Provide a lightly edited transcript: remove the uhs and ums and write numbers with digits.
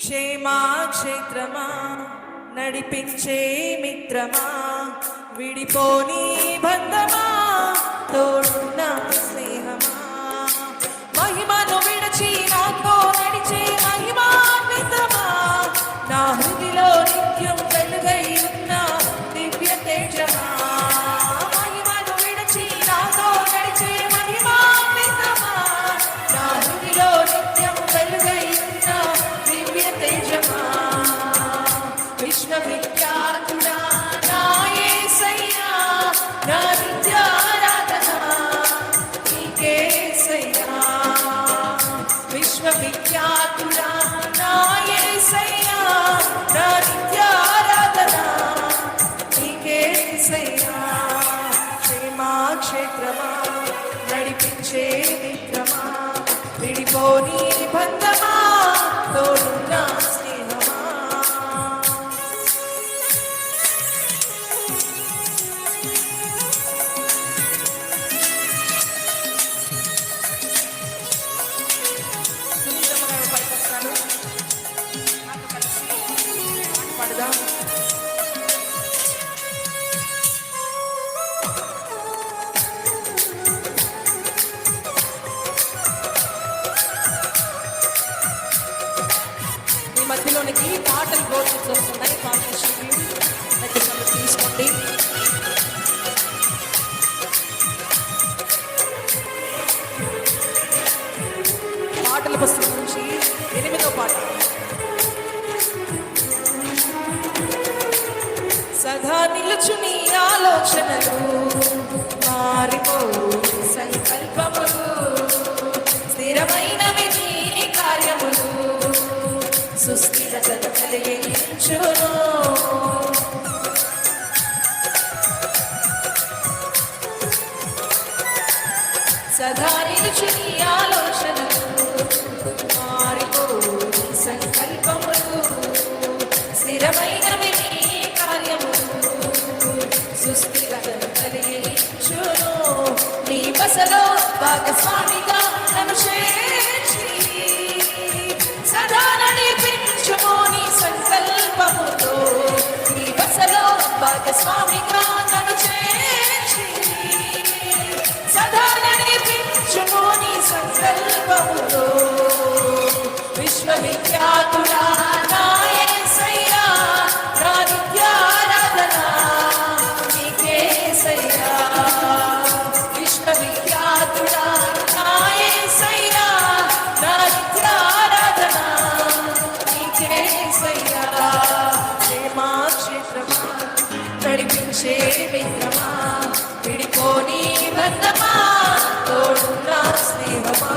క్షేమాక్షేత్రమా నడిపించే మిత్రమా విడిపోని బంధమా తోడున్న స్నేహమా మహిమను విడచి నాతో నడిచే మహిమాన్వితమా నా హృదిలో నిత్యం వెలుగై ఉన్న దివ్య తేజమా మహిమను విడచి నాతో నడిచే మహిమాన్వితమా నా హృదిలో నిత్యం వెలుగై ఉన్న దివ్య తేజమా విశ్వవిఖ్యాతుడా నా యేసయ్యా నా నిత్యారాధన నీకే యేసయ్యా విశ్వవిఖ్యాతుడా నా యేసయ్యా నా నిత్యారాధన నీకే యేసయ్యా క్షేమాక్షేత్రమా నడిపించే మిత్రమా విడిపోని బంధమా తోడున్న స్నేహమా పడదాం ఈ మధ్యలోనికి పాటలు ప్రోత్సహిస్తూ వస్తున్నాయి కాంపిటీషన్ తీసుకోండి పాటల పుస్తకం నుంచి 8వ పాట సదా నిలుచు నీ ఆలోచనలు మారిపో సంకల్పములు స్థిరమైనవి నీ కార్యములు సుస్థిరతను కలిగించును సదా నిలుచు నీ ఆలోచనలు మారిపో సంకల్పములు స్థిరమైనవి నీ కార్యములు సుస్థిరతను కలిగించును నీ బసలో భాగస్వామిగా నన్ను చేర్చి సదా నడిపించుము నీ సంకల్పముతో నీ బసలో భాగస్వామిగా నన్ను చేర్చి సదా నడిపించుము నీ సంకల్పముతో విశ్వవిఖ్యాతుడా నా యేసయ్యా నా నిత్యారాధన నీకే యేసయ్యా విశ్వవిఖ్యాతుడా నా యేసయ్యా నా నిత్యారాధన నీకే యేసయ్యా క్షేమాక్షేత్రమా నడిపించే మిత్రమా విడిపోని బంధమా తోడున్న స్నేహమా